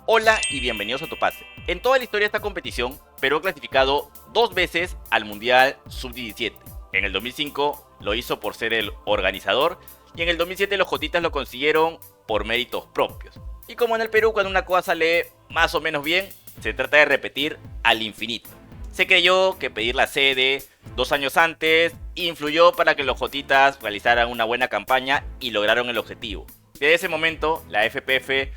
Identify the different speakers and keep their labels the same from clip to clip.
Speaker 1: Hola y bienvenidos a Tu Pase. En toda la historia de esta competición, Perú ha clasificado 2 veces al Mundial Sub-17. En el 2005 lo hizo por ser el organizador y en el 2007 los jotitas lo consiguieron por méritos propios. Y como en el Perú, cuando una cosa sale más o menos bien, se trata de repetir al infinito. Se creyó que pedir la sede 2 años antes influyó para que los jotitas realizaran una buena campaña y lograron el objetivo. Desde ese momento, la FPF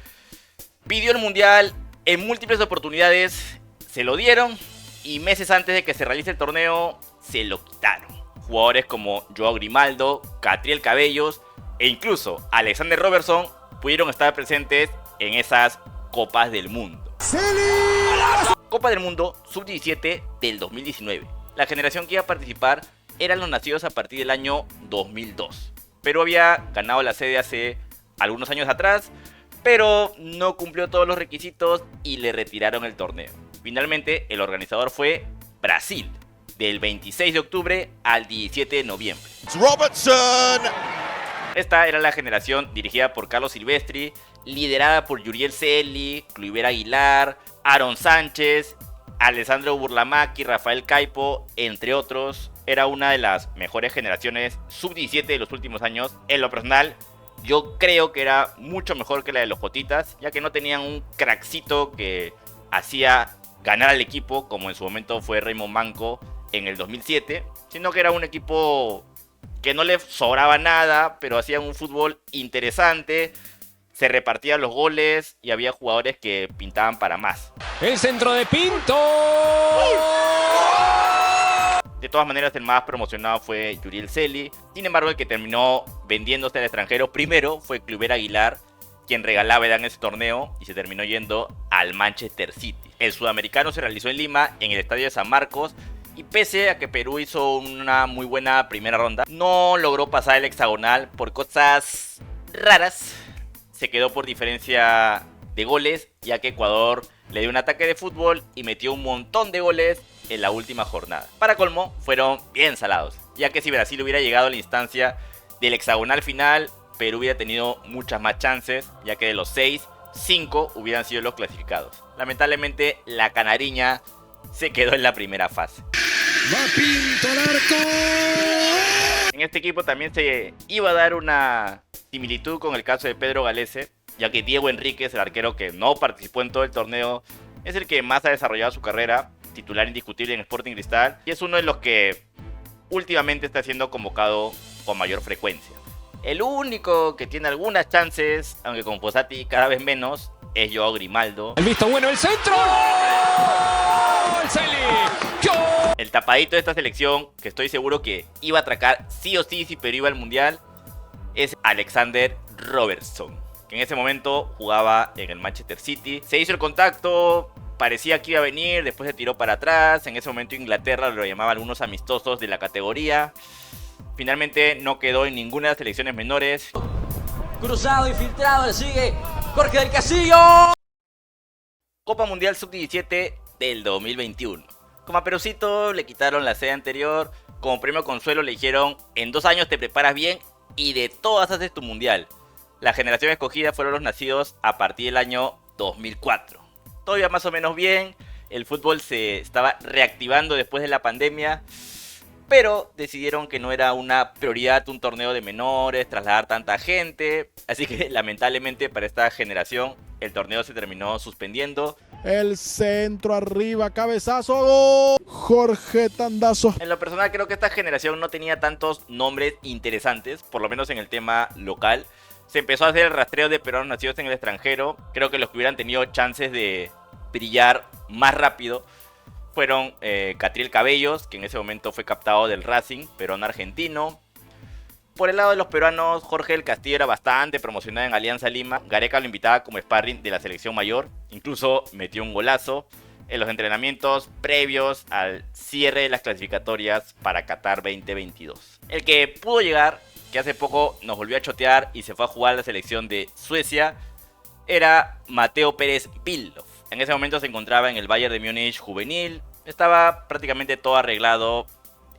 Speaker 1: pidió el mundial en múltiples oportunidades, se lo dieron y meses antes de que se realice el torneo se lo quitaron. Jugadores como Joao Grimaldo, Catriel Cabellos e incluso Alexander Robertson pudieron estar presentes en esas Copas del Mundo. Copa del Mundo Sub-17 del 2019. La generación que iba a participar eran los nacidos a partir del año 2002. Perú había ganado la sede hace algunos años atrás, pero no cumplió todos los requisitos y le retiraron el torneo. Finalmente, el organizador fue Brasil, del 26 de octubre al 17 de noviembre.
Speaker 2: Robertson.
Speaker 1: Esta era la generación dirigida por Carlos Silvestri, liderada por Yuriel Celi, Kluivert Aguilar, Aaron Sánchez, Alessandro Burlamaqui, Rafael Caipo, entre otros. Era una de las mejores generaciones sub-17 de los últimos años. En lo personal, yo creo que era mucho mejor que la de los jotitas, ya que no tenían un crackcito que hacía ganar al equipo, como en su momento fue Raymond Manco en el 2007, sino que era un equipo que no le sobraba nada, pero hacían un fútbol interesante, se repartían los goles y había jugadores que pintaban para más.
Speaker 3: El centro de Pinto.
Speaker 1: De todas maneras, el más promocionado fue Yuriel Celi. Sin embargo, el que terminó vendiéndose al extranjero primero fue Kluivert Aguilar, quien regalaba edad en ese torneo y se terminó yendo al Manchester City. El sudamericano se realizó en Lima, en el estadio de San Marcos, y pese a que Perú hizo una muy buena primera ronda, no logró pasar el hexagonal por cosas raras. Se quedó por diferencia de goles, ya que Ecuador le dio un ataque de fútbol y metió un montón de goles en la última jornada. Para colmo, fueron bien salados, ya que si Brasil hubiera llegado a la instancia del hexagonal final, Perú hubiera tenido muchas más chances, ya que de los 6, 5 hubieran sido los clasificados. Lamentablemente, la canariña se quedó en la primera fase.
Speaker 2: Va Pinto al arco.
Speaker 1: En este equipo también se iba a dar una similitud con el caso de Pedro Galese, ya que Diego Enríquez, el arquero que no participó en todo el torneo, es el que más ha desarrollado su carrera, titular indiscutible en Sporting Cristal, y es uno de los que últimamente está siendo convocado con mayor frecuencia. El único que tiene algunas chances, aunque con Fossati cada vez menos, es Joao Grimaldo.
Speaker 3: El visto bueno, el centro. El Celi.
Speaker 1: El tapadito de esta selección, que estoy seguro que iba a atracar sí o sí si Perú iba al Mundial, es Alexander Robertson, que en ese momento jugaba en el Manchester City. Se hizo el contacto, parecía que iba a venir, después se tiró para atrás. En ese momento Inglaterra lo llamaban unos amistosos de la categoría. Finalmente no quedó en ninguna de las selecciones menores.
Speaker 4: Cruzado, infiltrado, le sigue Jorge del Castillo.
Speaker 1: Copa Mundial Sub-17 del 2021. Como a Perucito le quitaron la sede anterior, como premio consuelo le dijeron: en 2 años te preparas bien y de todas haces tu mundial. La generación escogida fueron los nacidos a partir del año 2004. Todo iba más o menos bien, el fútbol se estaba reactivando después de la pandemia, pero decidieron que no era una prioridad un torneo de menores, trasladar tanta gente, así que lamentablemente para esta generación el torneo se terminó suspendiendo.
Speaker 2: El centro arriba, cabezazo, gol. Jorge Tandazo.
Speaker 1: En lo personal creo que esta generación no tenía tantos nombres interesantes, por lo menos en el tema local. Se empezó a hacer el rastreo de peruanos nacidos en el extranjero. Creo que los que hubieran tenido chances de brillar más rápido fueron Catriel Cabellos, que en ese momento fue captado del Racing, peruano argentino. Por el lado de los peruanos, Jorge del Castillo era bastante promocionado en Alianza Lima. Gareca lo invitaba como sparring de la selección mayor. Incluso metió un golazo en los entrenamientos previos al cierre de las clasificatorias para Qatar 2022. El que pudo llegar, que hace poco nos volvió a chotear y se fue a jugar a la selección de Suecia, era Mateo Pérez Billhoff. En ese momento se encontraba en el Bayern de Múnich juvenil. Estaba prácticamente todo arreglado.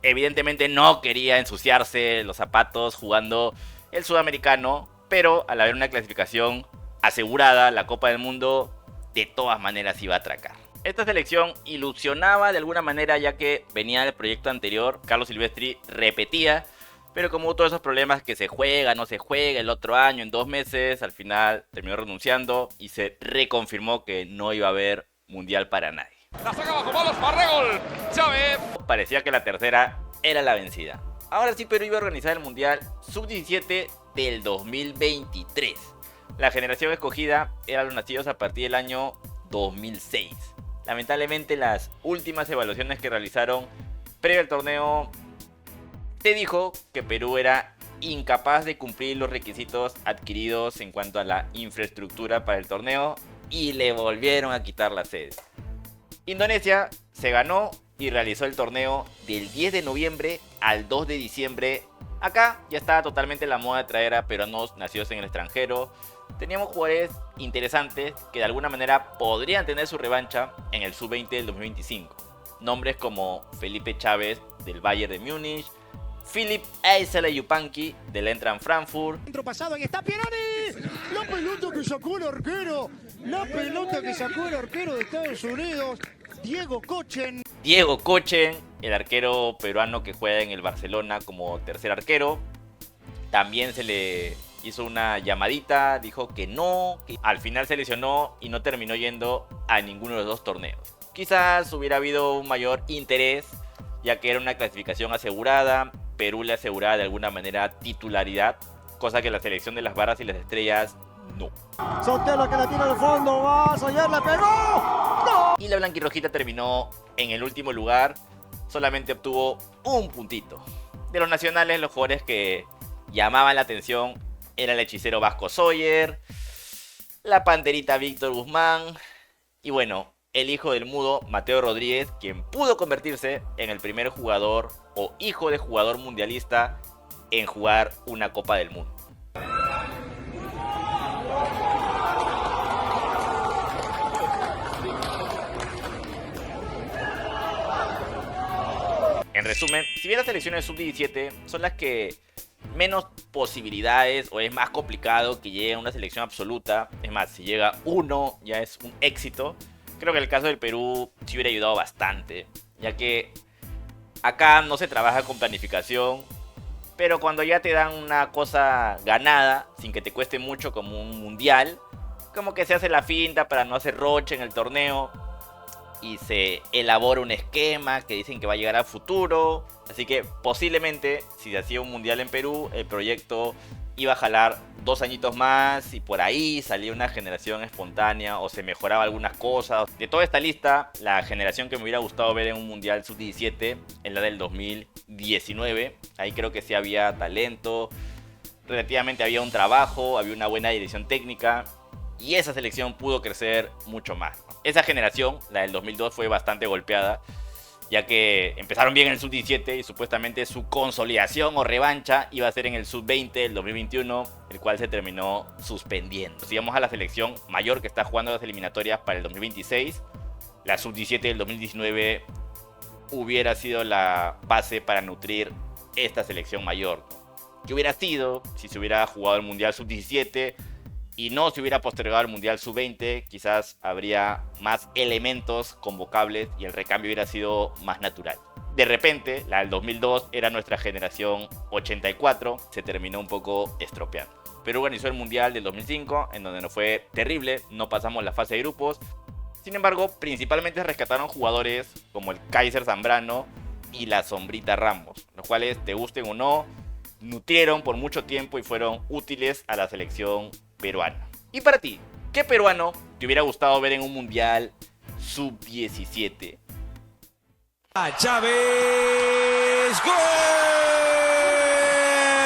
Speaker 1: Evidentemente no quería ensuciarse los zapatos jugando el sudamericano, pero al haber una clasificación asegurada, la Copa del Mundo, de todas maneras iba a atracar. Esta selección ilusionaba de alguna manera, ya que venía del proyecto anterior. Carlos Silvestri repetía, pero como hubo todos esos problemas que se juega, no se juega el otro año, en 2 meses, al final terminó renunciando y se reconfirmó que no iba a haber mundial para nadie.
Speaker 3: La saca bajo palos, Parregol, Chávez.
Speaker 1: Parecía que la tercera era la vencida. Ahora sí, Perú iba a organizar el mundial sub-17 del 2023. La generación escogida eran los nacidos a partir del año 2006. Lamentablemente, las últimas evaluaciones que realizaron previo al torneo se dijo que Perú era incapaz de cumplir los requisitos adquiridos en cuanto a la infraestructura para el torneo y le volvieron a quitar la sede. Indonesia se ganó y realizó el torneo del 10 de noviembre al 2 de diciembre. Acá ya estaba totalmente la moda de traer a peruanos nacidos en el extranjero. Teníamos jugadores interesantes que de alguna manera podrían tener su revancha en el sub-20 del 2025. Nombres como Felipe Chávez del Bayern de Múnich, Philip Eisele-Yupanqui del Eintracht Frankfurt.
Speaker 5: Centro pasado, ahí está Pieroni. La pelota que sacó el arquero. La pelota que sacó el arquero de Estados Unidos. Diego Kochen,
Speaker 1: el arquero peruano que juega en el Barcelona como tercer arquero. También se le hizo una llamadita, dijo que no, que al final se lesionó y no terminó yendo a ninguno de los 2 torneos. Quizás hubiera habido un mayor interés, ya que era una clasificación asegurada. Perú le aseguraba de alguna manera titularidad, cosa que la selección de las barras y las estrellas no.
Speaker 5: Sotelo que la tira al fondo, va, Soler la pegó. ¡No!
Speaker 1: Y la blanquirrojita terminó en el último lugar, solamente obtuvo un puntito. De los nacionales, los jugadores que llamaban la atención era el hechicero Vasco Sawyer, la panterita Víctor Guzmán y bueno, el hijo del mudo Mateo Rodríguez, quien pudo convertirse en el primer jugador o hijo de jugador mundialista en jugar una Copa del Mundo. En resumen, si bien las selecciones sub-17 son las que menos posibilidades o es más complicado que llegue a una selección absoluta, es más, si llega uno ya es un éxito, creo que el caso del Perú sí hubiera ayudado bastante, ya que acá no se trabaja con planificación, pero cuando ya te dan una cosa ganada, sin que te cueste mucho como un mundial, como que se hace la finta para no hacer roche en el torneo y se elabora un esquema que dicen que va a llegar al futuro. Así que posiblemente, si se hacía un mundial en Perú, el proyecto iba a jalar 2 añitos más y por ahí salía una generación espontánea o se mejoraba algunas cosas. De toda esta lista, la generación que me hubiera gustado ver en un mundial sub-17 es la del 2019. Ahí creo que sí había talento, relativamente había un trabajo, había una buena dirección técnica y esa selección pudo crecer mucho más. Esa generación, la del 2002, fue bastante golpeada, ya que empezaron bien en el sub-17 y supuestamente su consolidación o revancha iba a ser en el sub-20 del 2021, el cual se terminó suspendiendo. Si vamos a la selección mayor que está jugando las eliminatorias para el 2026, la sub-17 del 2019 hubiera sido la base para nutrir esta selección mayor. ¿Qué hubiera sido si se hubiera jugado el Mundial sub-17 y no se hubiera postergado el Mundial sub-20? Quizás habría más elementos convocables y el recambio hubiera sido más natural. De repente, la del 2002 era nuestra generación 84, se terminó un poco estropeando. Perú organizó el Mundial del 2005, en donde nos fue terrible, no pasamos la fase de grupos. Sin embargo, principalmente rescataron jugadores como el Kaiser Zambrano y la Sombrita Ramos, los cuales, te gusten o no, nutrieron por mucho tiempo y fueron útiles a la selección peruana. Y para ti, ¿qué peruano te hubiera gustado ver en un mundial sub-17?
Speaker 3: Chávez, ¡gol!